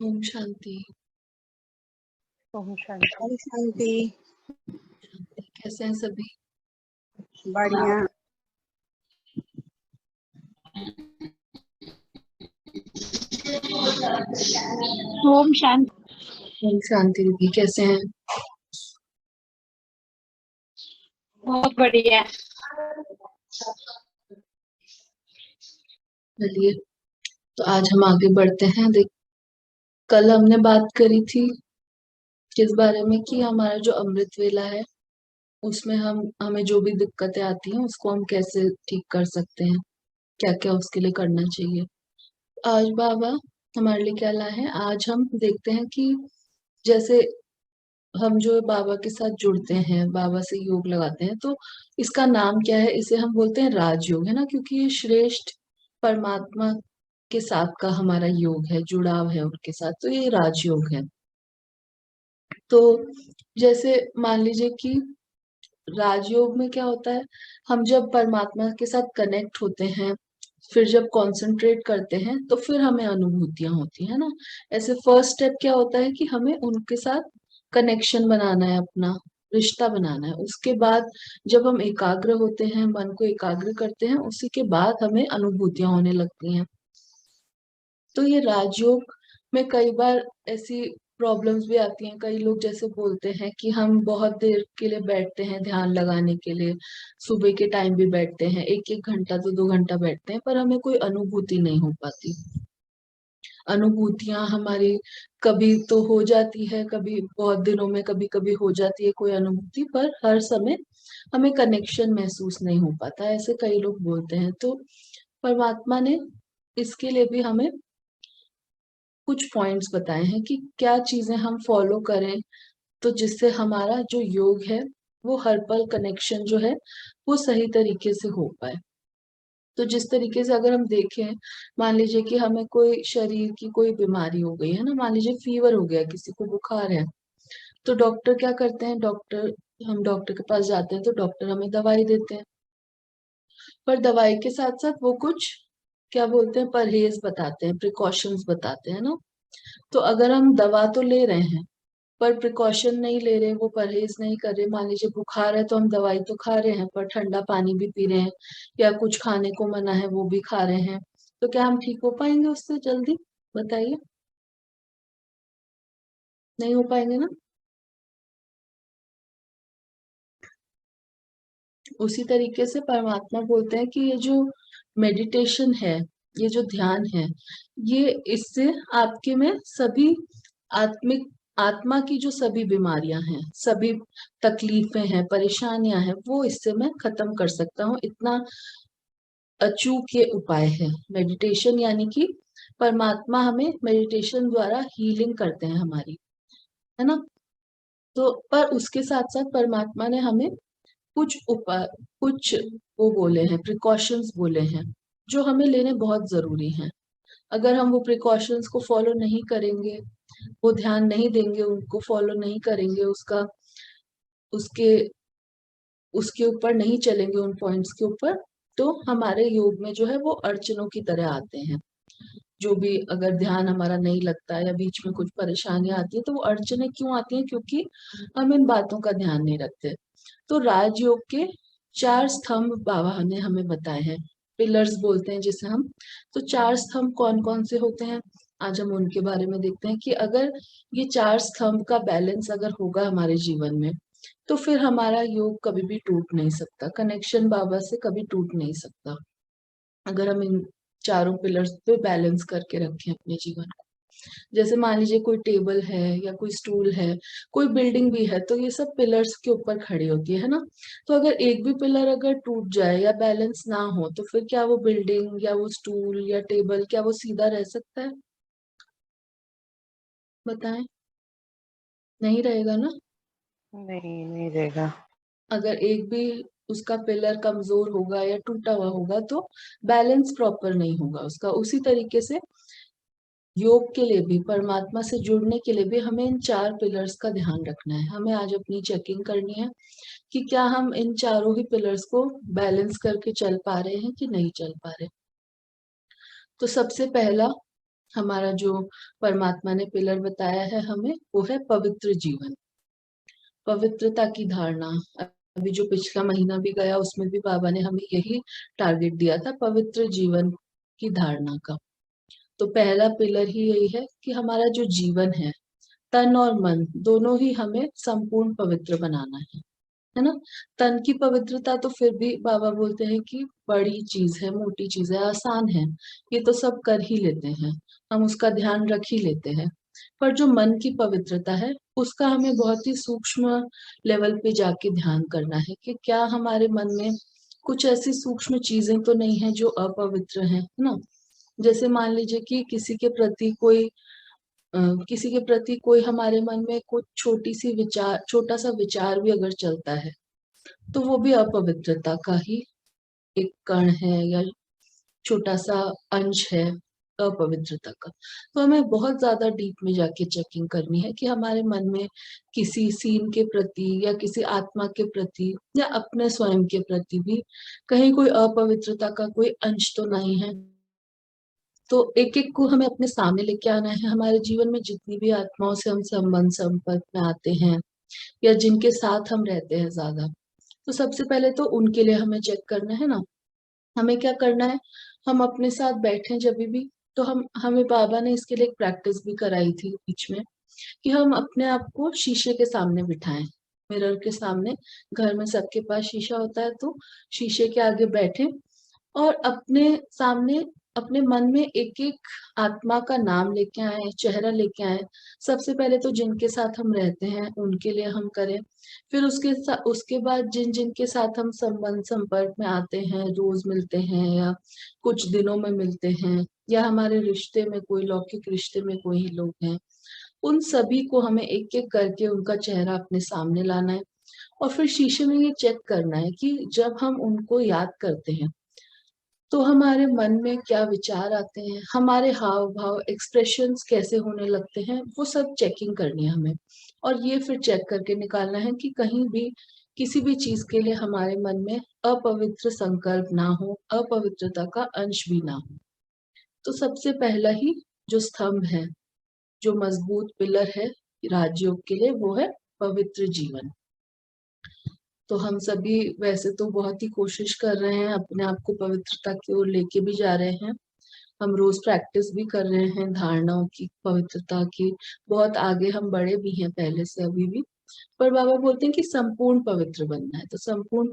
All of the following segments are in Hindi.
ओम शांति। ओम शांति। ओम शांति। कैसे हैं सभी? बढ़िया। ओम शांति। ओम शांति दीदी, कैसे हैं? बहुत बढ़िया। चलिए, तो आज हम आगे बढ़ते हैं। कल हमने बात करी थी किस बारे में कि हमारा जो अमृत वेला है उसमें हमें जो भी दिक्कतें आती हैं उसको हम कैसे ठीक कर सकते हैं, क्या क्या उसके लिए करना चाहिए। आज बाबा हमारे लिए क्या लाए हैं? आज हम देखते हैं कि जैसे हम जो बाबा के साथ जुड़ते हैं, बाबा से योग लगाते हैं, तो इसका नाम क्या है? इसे हम बोलते हैं राजयोग, है ना, क्योंकि ये श्रेष्ठ परमात्मा के साथ का हमारा योग है, जुड़ाव है उनके साथ, तो ये राजयोग है। तो जैसे मान लीजिए कि राजयोग में क्या होता है, हम जब परमात्मा के साथ कनेक्ट होते हैं, फिर जब कंसंट्रेट करते हैं तो फिर हमें अनुभूतियां होती है ना। ऐसे फर्स्ट स्टेप क्या होता है कि हमें उनके साथ कनेक्शन बनाना है, अपना रिश्ता बनाना है। उसके बाद जब हम एकाग्र होते हैं, मन को एकाग्र करते हैं, उसी के बाद हमें अनुभूतियां होने लगती हैं। तो ये राजयोग में कई बार ऐसी प्रॉब्लम्स भी आती हैं। कई लोग जैसे बोलते हैं कि हम बहुत देर के लिए बैठते हैं ध्यान लगाने के लिए, सुबह के टाइम भी बैठते हैं, 1-1 घंटा तो 2 घंटा बैठते हैं, पर हमें कोई अनुभूति नहीं हो पाती। अनुभूतियां हमारी कभी तो हो जाती है, कभी बहुत दिनों में कभी कभी हो जाती है कोई अनुभूति, पर हर समय हमें कनेक्शन महसूस नहीं हो पाता, ऐसे कई लोग बोलते हैं। तो परमात्मा ने इसके लिए भी हमें कुछ पॉइंट्स बताए हैं कि क्या चीजें हम फॉलो करें तो जिससे हमारा जो योग है वो हर पल कनेक्शन जो है वो सही तरीके से हो पाए। तो जिस तरीके से अगर हम देखें, मान लीजिए कि हमें कोई शरीर की कोई बीमारी हो गई है ना, मान लीजिए फीवर हो गया, किसी को बुखार है, तो डॉक्टर क्या करते हैं, हम डॉक्टर के पास जाते हैं तो डॉक्टर हमें दवाई देते हैं, पर दवाई के साथ साथ वो कुछ क्या बोलते हैं, परहेज बताते हैं, प्रिकॉशंस बताते हैं ना। तो अगर हम दवा तो ले रहे हैं पर प्रिकॉशन नहीं ले रहे, वो परहेज नहीं कर रहे, मान लीजिए बुखार है तो हम दवाई तो खा रहे हैं पर ठंडा पानी भी पी रहे हैं, या कुछ खाने को मना है वो भी खा रहे हैं, तो क्या हम ठीक हो पाएंगे उससे जल्दी? बताइए, नहीं हो पाएंगे ना। उसी तरीके से परमात्मा बोलते हैं कि ये जो मेडिटेशन है, ये जो ध्यान है, ये इससे आपके में सभी आत्मिक आत्मा की जो सभी बीमारियां हैं, सभी तकलीफें हैं, परेशानियां हैं, वो इससे मैं खत्म कर सकता हूँ। इतना अचूक ये उपाय है मेडिटेशन, यानी कि परमात्मा हमें मेडिटेशन द्वारा हीलिंग करते हैं हमारी, है ना। तो पर उसके साथ साथ परमात्मा ने हमें कुछ उपाय, कुछ वो बोले हैं, प्रिकॉशंस बोले हैं, जो हमें लेने बहुत जरूरी हैं। अगर हम वो प्रिकॉशंस को फॉलो नहीं करेंगे, वो ध्यान नहीं देंगे, उनको फॉलो नहीं करेंगे, उसके उसके ऊपर नहीं चलेंगे, उन पॉइंट्स के ऊपर, तो हमारे योग में जो है वो अड़चनों की तरह आते हैं। जो भी अगर ध्यान हमारा नहीं लगता या बीच में कुछ परेशानियां आती है तो वो अड़चने क्यों आती हैं? क्योंकि हम इन बातों का ध्यान नहीं रखते। तो राजयोग के 4 स्तंभ बाबा ने हमें बताए हैं, पिलर्स बोलते हैं जिसे हम। तो 4 स्तंभ कौन कौन से होते हैं, आज हम उनके बारे में देखते हैं कि अगर ये 4 स्तंभ का बैलेंस अगर होगा हमारे जीवन में, तो फिर हमारा योग कभी भी टूट नहीं सकता, कनेक्शन बाबा से कभी टूट नहीं सकता, अगर हम इन चारों पिलर्स पे बैलेंस करके रखें अपने जीवन को। जैसे मान लीजिए कोई टेबल है या कोई स्टूल है, कोई बिल्डिंग भी है, तो ये सब पिलर्स के ऊपर खड़ी होती है ना। तो अगर एक भी पिलर अगर टूट जाए या बैलेंस ना हो, तो फिर क्या वो बिल्डिंग या वो स्टूल या टेबल, क्या वो सीधा रह सकता है? बताएं, नहीं रहेगा ना। नहीं रहेगा। अगर एक भी उसका पिलर कमजोर होगा या टूटा हुआ होगा तो बैलेंस प्रॉपर नहीं होगा उसका। उसी तरीके से योग के लिए भी, परमात्मा से जुड़ने के लिए भी हमें इन 4 पिलर्स का ध्यान रखना है। हमें आज अपनी चेकिंग करनी है कि क्या हम इन चारों ही पिलर्स को बैलेंस करके चल पा रहे हैं कि नहीं चल पा रहे। तो सबसे पहला हमारा जो परमात्मा ने पिलर बताया है हमें, वो है पवित्र जीवन, पवित्रता की धारणा। अभी जो पिछला महीना भी गया उसमें भी बाबा ने हमें यही टारगेट दिया था, पवित्र जीवन की धारणा का। तो पहला पिलर ही यही है कि हमारा जो जीवन है, तन और मन दोनों ही हमें संपूर्ण पवित्र बनाना है ना। तन की पवित्रता तो फिर भी बाबा बोलते हैं कि बड़ी चीज है, मोटी चीज है, आसान है, ये तो सब कर ही लेते हैं, हम उसका ध्यान रख ही लेते हैं। पर जो मन की पवित्रता है उसका हमें बहुत ही सूक्ष्म लेवल पे जाके ध्यान करना है कि क्या हमारे मन में कुछ ऐसी सूक्ष्म चीजें तो नहीं है जो अपवित्र है ना। जैसे मान लीजिए कि किसी के प्रति कोई हमारे मन में कुछ छोटा सा विचार भी अगर चलता है, तो वो भी अपवित्रता का ही एक कण है या छोटा सा अंश है अपवित्रता का। तो हमें बहुत ज्यादा डीप में जाके चेकिंग करनी है कि हमारे मन में किसी सीन के प्रति या किसी आत्मा के प्रति या अपने स्वयं के प्रति भी कहीं कोई अपवित्रता का कोई अंश तो नहीं है। तो एक एक को हमें अपने सामने लेके आना है। हमारे जीवन में जितनी भी आत्माओं से हम संबंध संपर्क में आते हैं या जिनके साथ हम रहते हैं ज्यादा, तो सबसे पहले तो उनके लिए हमें चेक करना है ना। हमें क्या करना है, हम अपने साथ बैठे जब भी, तो हमें बाबा ने इसके लिए एक प्रैक्टिस भी कराई थी बीच में, कि हम अपने आप को शीशे के सामने बिठाएं, मिरर के सामने। घर में सबके पास शीशा होता है, तो शीशे के आगे बैठे और अपने सामने अपने मन में एक एक आत्मा का नाम लेके आए, चेहरा लेके आए। सबसे पहले तो जिनके साथ हम रहते हैं उनके लिए हम करें, फिर उसके बाद जिन जिन के साथ हम संबंध संपर्क में आते हैं, रोज मिलते हैं या कुछ दिनों में मिलते हैं, या हमारे रिश्ते में कोई लौकिक रिश्ते में कोई लोग हैं, उन सभी को हमें एक एक करके उनका चेहरा अपने सामने लाना है। और फिर शीशे में ये चेक करना है कि जब हम उनको याद करते हैं तो हमारे मन में क्या विचार आते हैं, हमारे हाव भाव एक्सप्रेशंस कैसे होने लगते हैं, वो सब चेकिंग करनी है हमें। और ये फिर चेक करके निकालना है कि कहीं भी किसी भी चीज के लिए हमारे मन में अपवित्र संकल्प ना हो, अपवित्रता का अंश भी ना हो। तो सबसे पहला ही जो स्तंभ है, जो मजबूत पिलर है राजयोग के लिए, वो है पवित्र जीवन। तो हम सभी वैसे तो बहुत ही कोशिश कर रहे हैं, अपने आप को पवित्रता की ओर लेके भी जा रहे हैं। हम रोज प्रैक्टिस भी कर रहे हैं धारणाओं की, पवित्रता की। बहुत आगे हम बढ़े भी हैं पहले से अभी भी। पर बाबा बोलते हैं कि संपूर्ण पवित्र बनना है। तो संपूर्ण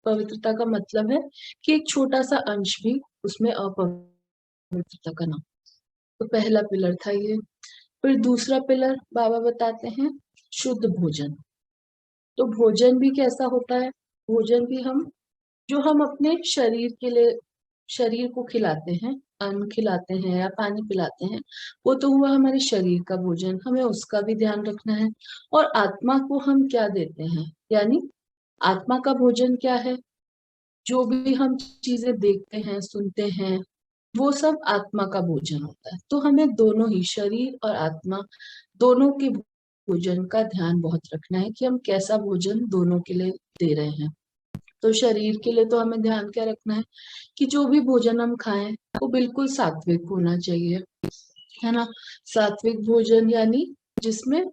पवित्रता का मतलब है कि एक छोटा सा अंश भी उसमें अपवित्रता का ना हो। तो पहला पिलर था ये। फिर दूसरा पिलर बाबा बताते हैं शुद्ध भोजन। तो भोजन भी कैसा होता है, भोजन भी जो हम अपने शरीर के लिए, शरीर को खिलाते हैं, अन्न खिलाते हैं या पानी पिलाते हैं, वो तो हुआ हमारे शरीर का भोजन, हमें उसका भी ध्यान रखना है। और आत्मा को हम क्या देते हैं, यानी आत्मा का भोजन क्या है, जो भी हम चीजें देखते हैं सुनते हैं, वो सब आत्मा का भोजन होता है। तो हमें दोनों ही शरीर और आत्मा दोनों के भोजन का ध्यान बहुत रखना है कि हम कैसा भोजन दोनों के लिए दे रहे हैं। तो शरीर के लिए तो हमें ध्यान क्या रखना है कि जो भी भोजन हम खाएं वो बिल्कुल सात्विक होना चाहिए, है ना। सात्विक भोजन यानी जिसमें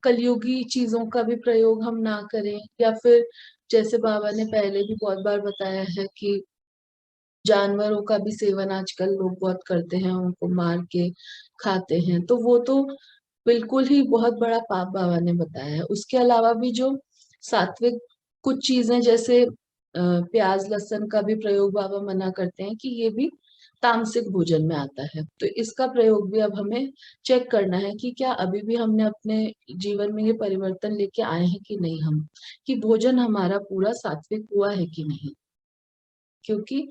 कलयुगी चीजों का भी प्रयोग हम ना करें, या फिर जैसे बाबा ने पहले भी बहुत बार बताया है कि जानवरों का भी सेवन आजकल लोग बहुत करते हैं, उनको मार के खाते हैं, तो वो तो बिल्कुल ही बहुत बड़ा पाप बाबा ने बताया है। उसके अलावा भी जो सात्विक कुछ चीजें जैसे प्याज लहसुन का भी प्रयोग बाबा मना करते हैं कि ये भी तामसिक भोजन में आता है। तो इसका प्रयोग भी अब हमें चेक करना है कि क्या अभी भी हमने अपने जीवन में ये परिवर्तन लेके आए हैं कि नहीं, हम कि भोजन हमारा पूरा सात्विक हुआ है कि नहीं। क्योंकि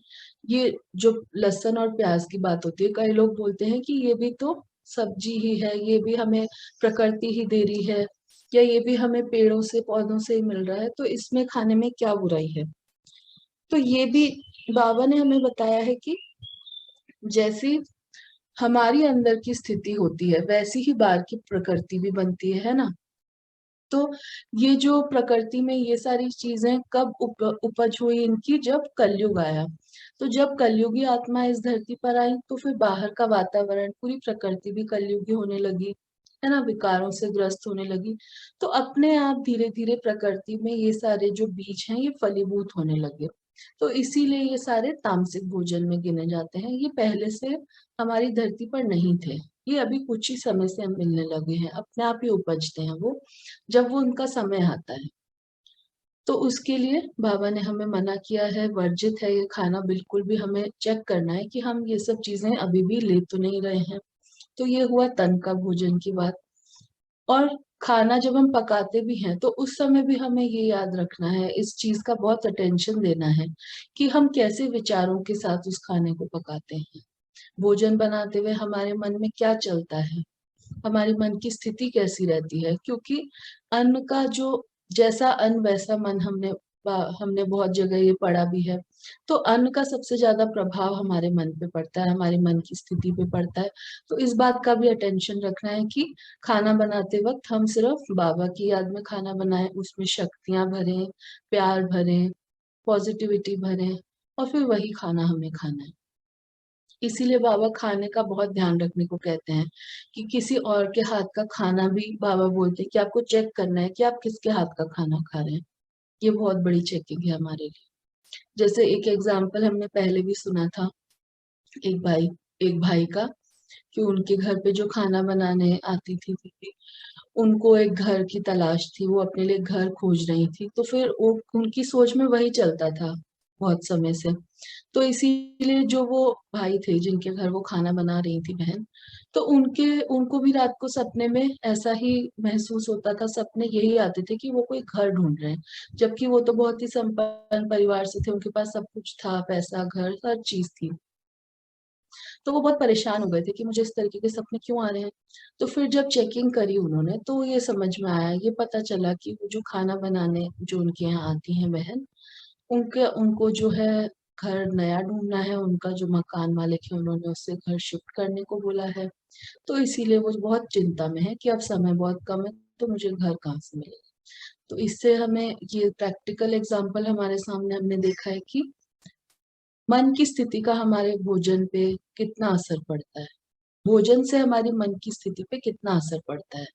ये जो लहसुन और प्याज की बात होती है, कई लोग बोलते हैं कि ये भी तो सब्जी ही है, ये भी हमें प्रकृति ही दे रही है, या ये भी हमें पेड़ों से पौधों से ही मिल रहा है, तो इसमें खाने में क्या बुराई है। तो ये भी बाबा ने हमें बताया है कि जैसी हमारी अंदर की स्थिति होती है वैसी ही बाहर की प्रकृति भी बनती है ना। तो ये जो प्रकृति में ये सारी चीजें कब उपज हुई इनकी, जब कलयुग आया। तो जब कलयुगी आत्मा इस धरती पर आई तो फिर बाहर का वातावरण, पूरी प्रकृति भी कलयुगी होने लगी, है ना, विकारों से ग्रस्त होने लगी। तो अपने आप धीरे धीरे प्रकृति में ये सारे जो बीज हैं ये फलीभूत होने लगे। तो इसीलिए ये सारे तामसिक भोजन में गिने जाते हैं। ये पहले से हमारी धरती पर नहीं थे, ये अभी कुछ ही समय से हम मिलने लगे हैं, अपने आप ही उपजते हैं वो, जब वो उनका समय आता है। तो उसके लिए बाबा ने हमें मना किया है, वर्जित है ये खाना, बिल्कुल भी हमें चेक करना है कि हम ये सब चीजें अभी भी ले तो नहीं रहे हैं। तो ये हुआ तन का भोजन की बात। और खाना जब हम पकाते भी हैं तो उस समय भी हमें ये याद रखना है, इस चीज का बहुत अटेंशन देना है कि हम कैसे विचारों के साथ उस खाने को पकाते हैं। भोजन बनाते हुए हमारे मन में क्या चलता है, हमारी मन की स्थिति कैसी रहती है, क्योंकि अन्न का जो, जैसा अन्न वैसा मन, हमने बहुत जगह ये पढ़ा भी है। तो अन्न का सबसे ज्यादा प्रभाव हमारे मन पे पड़ता है, हमारे मन की स्थिति पे पड़ता है। तो इस बात का भी अटेंशन रखना है कि खाना बनाते वक्त हम सिर्फ बाबा की याद में खाना बनाएं, उसमें शक्तियां भरें, प्यार भरें, पॉजिटिविटी भरें, और फिर वही खाना हमें खाना है। इसीलिए बाबा खाने का बहुत ध्यान रखने को कहते हैं कि किसी और के हाथ का खाना भी बाबा बोलते हैं कि आपको चेक करना है कि आप किसके हाथ का खाना खा रहे हैं। ये बहुत बड़ी चेकिंग है हमारे लिए। जैसे एक एग्जाम्पल हमने पहले भी सुना था, एक भाई एक भाई का, कि उनके घर पे जो खाना बनाने आती थी दीदी, उनको एक घर की तलाश थी, वो अपने लिए घर खोज रही थी। तो फिर वो, उनकी सोच में वही चलता था बहुत समय से। तो इसीलिए जो वो भाई थे जिनके घर वो खाना बना रही थी बहन, तो उनको भी रात को सपने में ऐसा ही महसूस होता था, सपने यही आते थे कि वो कोई घर ढूंढ रहे हैं। जबकि वो तो बहुत ही संपन्न परिवार से थे, उनके पास सब कुछ था, पैसा, घर, हर चीज थी। तो वो बहुत परेशान हो गए थे कि मुझे इस तरीके के सपने क्यों आ रहे हैं। तो फिर जब चेकिंग करी उन्होंने तो ये समझ में आया, ये पता चला कि वो जो खाना बनाने जो उनके यहाँ आती हैं बहन, उनके उनको जो है घर नया ढूंढना है, उनका जो मकान मालिक है उन्होंने उससे घर शिफ्ट करने को बोला है। तो इसीलिए वो बहुत चिंता में है कि अब समय बहुत कम है, तो मुझे घर कहाँ से मिलेगा। तो इससे हमें ये प्रैक्टिकल एग्जाम्पल हमारे सामने हमने देखा है कि मन की स्थिति का हमारे भोजन पे कितना असर पड़ता है, भोजन से हमारी मन की स्थिति पे कितना असर पड़ता है।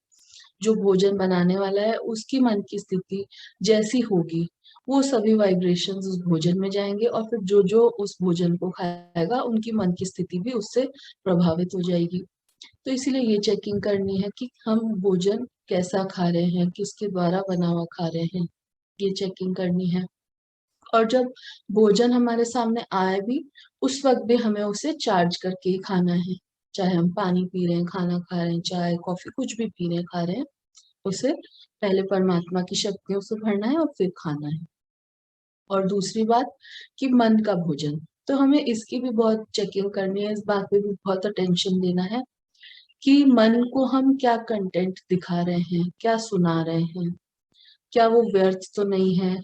जो भोजन बनाने वाला है उसकी मन की स्थिति जैसी होगी, वो सभी वाइब्रेशंस उस भोजन में जाएंगे, और फिर जो जो उस भोजन को खाएगा उनकी मन की स्थिति भी उससे प्रभावित हो जाएगी। तो इसीलिए ये चेकिंग करनी है कि हम भोजन कैसा खा रहे हैं, किसके द्वारा बना हुआ खा रहे हैं, ये चेकिंग करनी है। और जब भोजन हमारे सामने आए भी, उस वक्त भी हमें उसे चार्ज करके ही खाना है। चाहे हम पानी पी रहे हैं, खाना खा रहे हैं, चाय कॉफी कुछ भी पी रहे हैं, खा रहे हैं, उसे पहले परमात्मा की शक्तियों से भरना है और फिर खाना है। और दूसरी बात कि मन का भोजन, तो हमें इसकी भी बहुत चेकिंग करनी है, इस बात पे भी बहुत अटेंशन देना है कि मन को हम क्या कंटेंट दिखा रहे हैं, क्या सुना रहे हैं, क्या वो व्यर्थ तो नहीं है,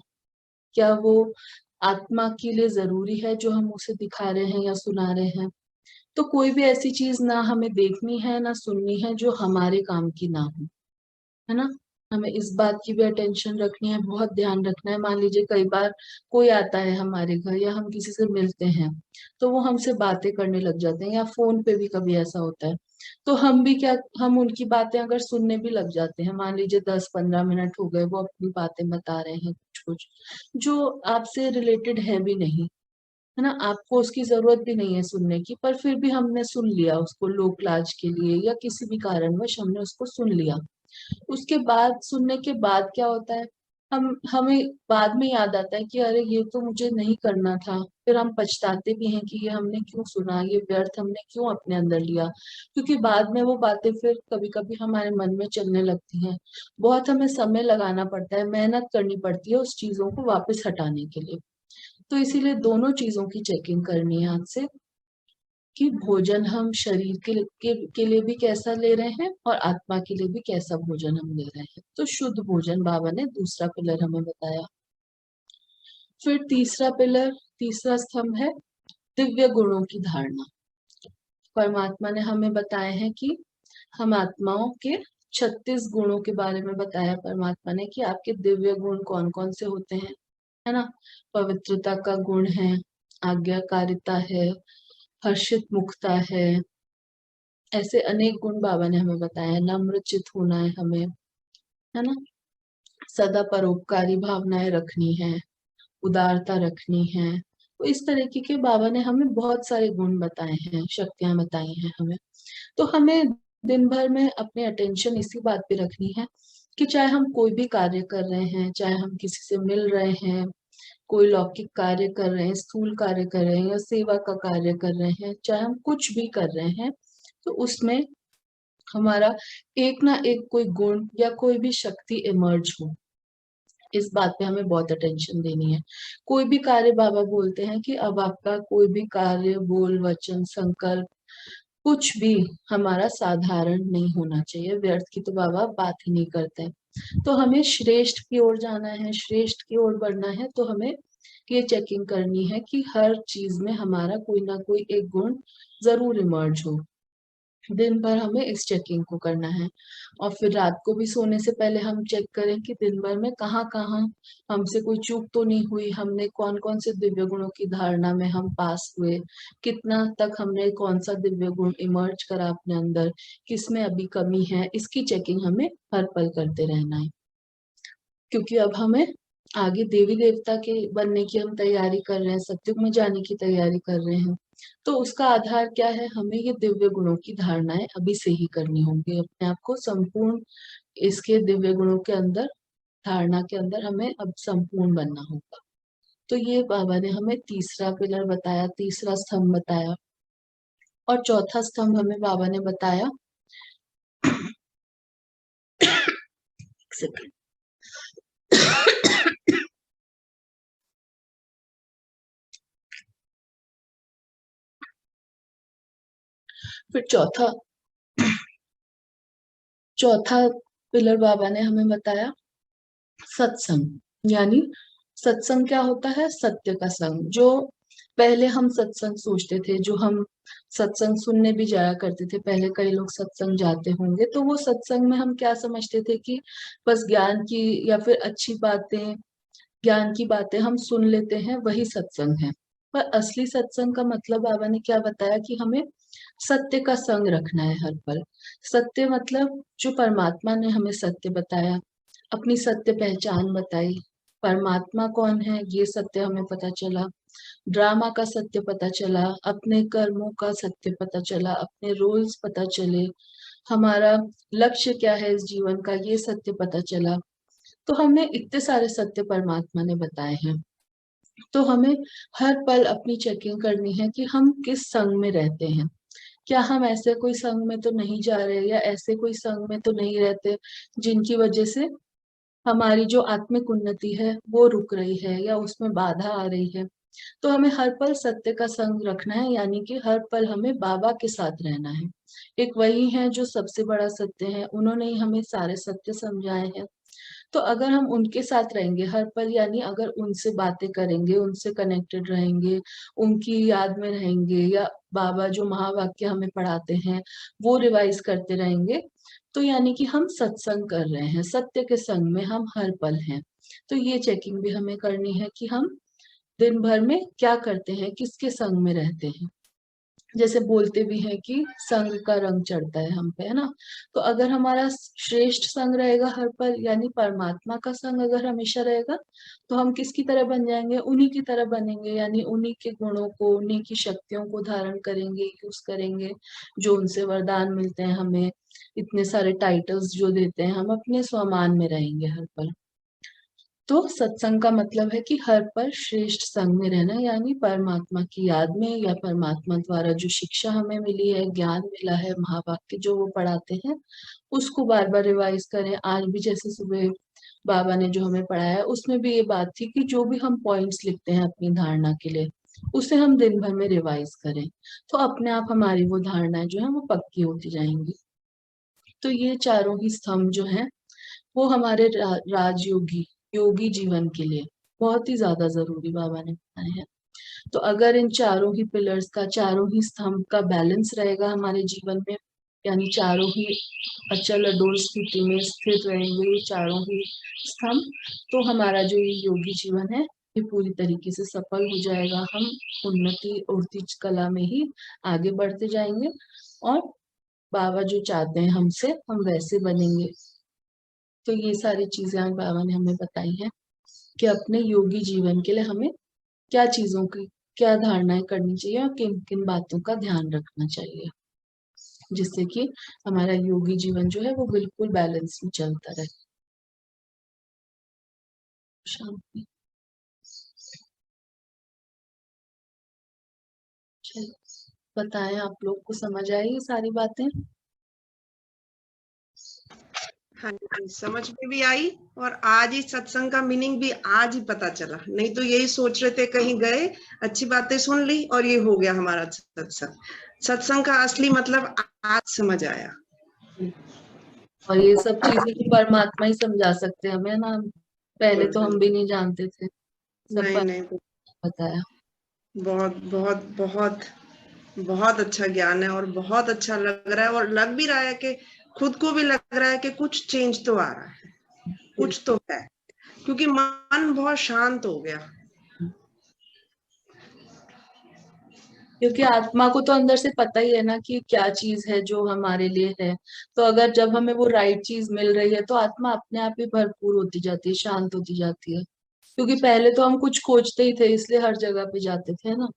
क्या वो आत्मा के लिए जरूरी है जो हम उसे दिखा रहे हैं या सुना रहे हैं। तो कोई भी ऐसी चीज ना हमें देखनी है ना सुननी है जो हमारे काम की ना हो, है ना। हमें इस बात की भी अटेंशन रखनी है, बहुत ध्यान रखना है। मान लीजिए कई बार कोई आता है हमारे घर या हम किसी से मिलते हैं, तो वो हमसे बातें करने लग जाते हैं, या फोन पे भी कभी ऐसा होता है। तो हम भी क्या, हम उनकी बातें अगर सुनने भी लग जाते हैं, मान लीजिए 10-15 मिनट हो गए, वो अपनी बातें बता रहे हैं कुछ कुछ जो आपसे रिलेटेड है भी नहीं, है ना, आपको उसकी जरूरत भी नहीं है सुनने की, पर फिर भी हमने सुन लिया उसको, लोक लाज के लिए या किसी भी कारणवश हमने उसको सुन लिया। उसके बाद, सुनने के बाद क्या होता है, हमें बाद में याद आता है कि अरे ये तो मुझे नहीं करना था। फिर हम पछताते भी हैं कि ये हमने क्यों सुना, ये व्यर्थ हमने क्यों अपने अंदर लिया, क्योंकि बाद में वो बातें फिर कभी कभी हमारे मन में चलने लगती हैं। बहुत हमें समय लगाना पड़ता है, मेहनत करनी पड़ती है उस चीजों को वापस हटाने के लिए। तो इसीलिए दोनों चीजों की चेकिंग करनी है आज से, कि भोजन हम शरीर के लिए भी कैसा ले रहे हैं और आत्मा के लिए भी कैसा भोजन हम ले रहे हैं। तो शुद्ध भोजन बाबा ने दूसरा पिलर हमें बताया। फिर तीसरा पिलर, तीसरा स्तंभ है दिव्य गुणों की धारणा। परमात्मा ने हमें बताया है कि हम आत्माओं के 36 गुणों के बारे में बताया परमात्मा ने, कि आपके दिव्य गुण कौन कौन से होते हैं, है ना। पवित्रता का गुण है, आज्ञाकारिता है, हर्षित मुखता है, ऐसे अनेक गुण बाबा ने हमें बताए हैं। नम्र चित होना है हमें, है ना, सदा परोपकारी भावनाएं रखनी है, उदारता रखनी है। तो इस तरीके के बाबा ने हमें बहुत सारे गुण बताए हैं, शक्तियां बताई हैं हमें। तो हमें दिन भर में अपने अटेंशन इसी बात पे रखनी है कि चाहे हम कोई भी कार्य कर रहे हैं, चाहे हम किसी से मिल रहे हैं, कोई लौकिक कार्य कर रहे हैं, स्थूल कार्य कर रहे हैं या सेवा का कार्य कर रहे हैं, चाहे हम कुछ भी कर रहे हैं, तो उसमें हमारा एक ना एक कोई गुण या कोई भी शक्ति इमर्ज हो। इस बात पे हमें बहुत अटेंशन देनी है। कोई भी कार्य, बाबा बोलते हैं कि अब आपका कोई भी कार्य, बोल, वचन, संकल्प, कुछ भी हमारा साधारण नहीं होना चाहिए। व्यर्थ की तो बाबा बात ही नहीं करते हैं। तो हमें श्रेष्ठ की ओर जाना है, श्रेष्ठ की ओर बढ़ना है, तो हमें ये चेकिंग करनी है कि हर चीज में हमारा कोई ना कोई एक गुण जरूर इमर्ज हो। दिन भर हमें इस चेकिंग को करना है। और फिर रात को भी सोने से पहले हम चेक करें कि दिन भर में कहाँ कहाँ हमसे कोई चूक तो नहीं हुई, हमने कौन कौन से दिव्य गुणों की धारणा में हम पास हुए, कितना तक हमने कौन सा दिव्य गुण इमर्ज करा अपने अंदर, किसमें अभी कमी है। इसकी चेकिंग हमें हर पल करते रहना है, क्योंकि अब हमें आगे देवी देवता के बनने की हम तैयारी कर रहे हैं, सत्युग में जाने की तैयारी कर रहे हैं। तो उसका आधार क्या है? हमें ये दिव्य गुणों की धारणाएं अभी से ही करनी होंगी। अपने आप को संपूर्ण इसके दिव्य गुणों के अंदर, धारणा के अंदर हमें अब संपूर्ण बनना होगा। तो ये बाबा ने हमें तीसरा पिलर बताया, तीसरा स्तंभ बताया। और चौथा स्तंभ हमें बाबा ने बताया, एक सेकंड, फिर चौथा पिलर बाबा ने हमें बताया सत्संग। यानी सत्संग क्या होता है? सत्य का संग। जो पहले हम सत्संग सोचते थे, जो हम सत्संग सुनने भी जाया करते थे, पहले कई लोग सत्संग जाते होंगे, तो वो सत्संग में हम क्या समझते थे कि बस ज्ञान की या फिर अच्छी बातें, ज्ञान की बातें हम सुन लेते हैं, वही सत्संग है। पर असली सत्संग का मतलब बाबा ने क्या बताया कि हमें सत्य का संग रखना है हर पल। सत्य मतलब जो परमात्मा ने हमें सत्य बताया, अपनी सत्य पहचान बताई, परमात्मा कौन है ये सत्य हमें पता चला, ड्रामा का सत्य पता चला, अपने कर्मों का सत्य पता चला, अपने रोल्स पता चले, हमारा लक्ष्य क्या है इस जीवन का ये सत्य पता चला। तो हमें इतने सारे सत्य परमात्मा ने बताए हैं। तो हमें हर पल अपनी चेकिंग करनी है कि हम किस संग में रहते हैं। क्या हम ऐसे कोई संग में तो नहीं जा रहे, या ऐसे कोई संग में तो नहीं रहते जिनकी वजह से हमारी जो आत्मिक उन्नति है वो रुक रही है या उसमें बाधा आ रही है। तो हमें हर पल सत्य का संग रखना है, यानी कि हर पल हमें बाबा के साथ रहना है। एक वही है जो सबसे बड़ा सत्य है, उन्होंने ही हमें सारे सत्य समझाए हैं। तो अगर हम उनके साथ रहेंगे हर पल, यानी अगर उनसे बातें करेंगे, उनसे कनेक्टेड रहेंगे, उनकी याद में रहेंगे, या बाबा जो महावाक्य हमें पढ़ाते हैं वो रिवाइज करते रहेंगे, तो यानी कि हम सत्संग कर रहे हैं, सत्य के संग में हम हर पल हैं। तो ये चेकिंग भी हमें करनी है कि हम दिन भर में क्या करते हैं, किसके संग में रहते हैं। जैसे बोलते भी हैं कि संग का रंग चढ़ता है हम पे, है ना। तो अगर हमारा श्रेष्ठ संग रहेगा हर पल, यानी परमात्मा का संग अगर हमेशा रहेगा, तो हम किसकी तरह बन जाएंगे? उन्हीं की तरह बनेंगे, यानी उन्हीं के गुणों को, उन्हीं की शक्तियों को धारण करेंगे, यूज करेंगे। जो उनसे वरदान मिलते हैं हमें, इतने सारे टाइटल्स जो देते हैं, हम अपने स्वमान में रहेंगे हर पल। तो सत्संग का मतलब है कि हर पल श्रेष्ठ संग में रहना, यानी परमात्मा की याद में, या परमात्मा द्वारा जो शिक्षा हमें मिली है, ज्ञान मिला है, महावाक्य जो वो पढ़ाते हैं, उसको बार बार रिवाइज करें। आज भी जैसे सुबह बाबा ने जो हमें पढ़ाया, उसमें भी ये बात थी कि जो भी हम पॉइंट्स लिखते हैं अपनी धारणा के लिए, उसे हम दिन भर में रिवाइज करें, तो अपने आप हमारी वो धारणाएं जो है वो पक्की होती जाएंगी। तो ये चारों ही स्तंभ जो हैं वो हमारे राजयोगी, योगी जीवन के लिए बहुत ही ज्यादा जरूरी बाबा ने बताए हैं। तो अगर इन चारों ही पिलर्स का, चारों ही स्तंभ का बैलेंस रहेगा हमारे जीवन में, यानी चारों ही अचल अडोल स्थिति में स्थित रहेंगे ये चारों ही स्तंभ, तो हमारा जो ये योगी जीवन है ये पूरी तरीके से सफल हो जाएगा। हम उन्नति उड़ती कला में ही आगे बढ़ते जाएंगे और बाबा जो चाहते हैं हमसे हम वैसे बनेंगे। तो ये सारी चीजें आज बाबा ने हमें बताई हैं कि अपने योगी जीवन के लिए हमें क्या चीजों की क्या धारणाएं करनी चाहिए और किन किन बातों का ध्यान रखना चाहिए, जिससे कि हमारा योगी जीवन जो है वो बिल्कुल बैलेंस में चलता रहे। शांति। चलिए, बताएं आप लोग को समझ आई ये सारी बातें? हाँ जी, समझ में भी आई और आज ही सत्संग का मीनिंग भी आज ही पता चला। नहीं तो यही सोच रहे थे कहीं गए, अच्छी बातें सुन ली और ये हो गया हमारा सत्संग। सत्संग का असली मतलब आज समझ आया। और ये सब चीजें तो परमात्मा ही समझा सकते हैं हमें ना, पहले तो हम भी नहीं जानते थे, सब नहीं नहीं, बताया। बहुत बहुत बहुत बहुत अच्छा ज्ञान है और बहुत अच्छा लग रहा है और लग भी रहा है कि खुद को भी लग रहा है कि कुछ चेंज तो आ रहा है, कुछ तो है, क्योंकि मन बहुत शांत हो गया। क्योंकि आत्मा को तो अंदर से पता ही है ना कि क्या चीज है जो हमारे लिए है। तो अगर जब हमें वो राइट चीज मिल रही है तो आत्मा अपने आप ही भरपूर होती जाती है, शांत होती जाती है। क्योंकि पहले तो हम कुछ खोजते ही थे, इसलिए हर जगह पे जाते थे ना,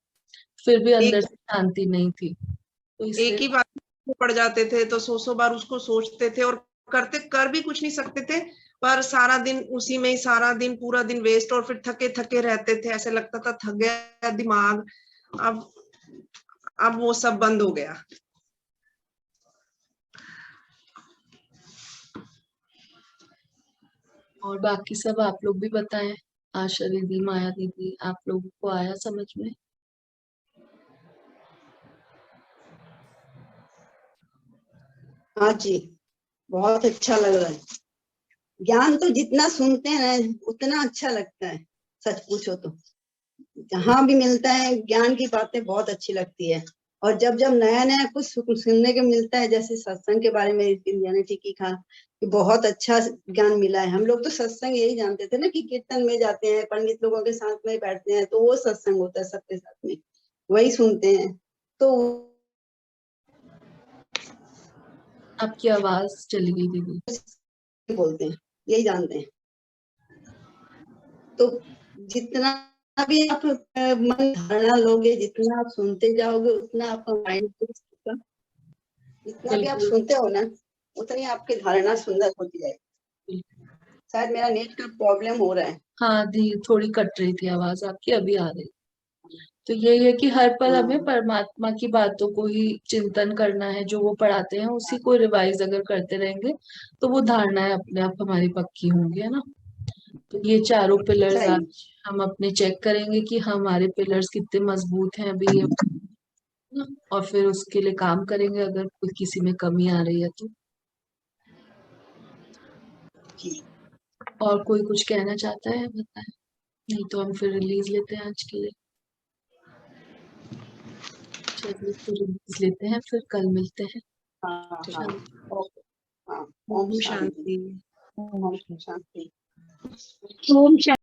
फिर भी अंदर एक से शांति नहीं थी, तो इसलिए एक ही बात पड़ जाते थे तो सौ बार उसको सोचते थे और कर भी कुछ नहीं सकते थे, पर सारा दिन उसी में ही, सारा दिन पूरा दिन वेस्ट और फिर थके थके रहते थे, ऐसे लगता था थक गया दिमाग। अब वो सब बंद हो गया। और बाकी सब आप लोग भी बताएं। आशा दीदी, माया दीदी, आप लोगों को आया समझ में? हाँ जी, बहुत अच्छा लग रहा है। ज्ञान तो जितना सुनते हैं ना उतना अच्छा लगता है, सच पूछो तो। जहाँ भी मिलता है ज्ञान की बातें बहुत अच्छी लगती है। और जब जब नया नया कुछ सुनने को मिलता है, जैसे सत्संग के बारे में इस दिन जाने टिकी खा कि बहुत अच्छा ज्ञान मिला है। हम लोग तो सत्संग यही जानते थे ना कि कीर्तन में जाते हैं, पंडित लोगों के साथ में बैठते हैं, तो वो सत्संग होता है, सबके साथ में वही सुनते हैं। तो आपकी आवाज चली गई दीदी। बोलते हैं, यही जानते हैं। तो जितना भी आप मन धारणा लोगे, जितना आप सुनते जाओगे, उतना आपका माइंड, जितना भी आप बिल्कुल सुनते हो ना, उतनी आपकी धारणा सुंदर होती जाएगी। शायद मेरा नेट का प्रॉब्लम हो रहा है। हाँ दी, थोड़ी कट रही थी आवाज आपकी, अभी आ रही। तो यही है कि हर पल हमें हाँ परमात्मा की बातों को ही चिंतन करना है, जो वो पढ़ाते हैं उसी को रिवाइज अगर करते रहेंगे तो वो धारणाएं अपने आप हमारी पक्की होंगी, है ना। तो ये चारों पिलर्स सही। आज हम अपने चेक करेंगे कि हमारे पिलर्स कितने मजबूत हैं अभी ये, ना, और फिर उसके लिए काम करेंगे अगर कोई किसी में कमी आ रही है तो। जी। और कोई कुछ कहना चाहता है बताएं, नहीं तो हम फिर रिलीज लेते हैं आज के लिए। चलिए फिर रिलीज लेते हैं, फिर कल मिलते हैं। हाँ हाँ। शांति। ओके। हाँ। ओम ओम शांति। शांति। ओम शांति। ओम शांति।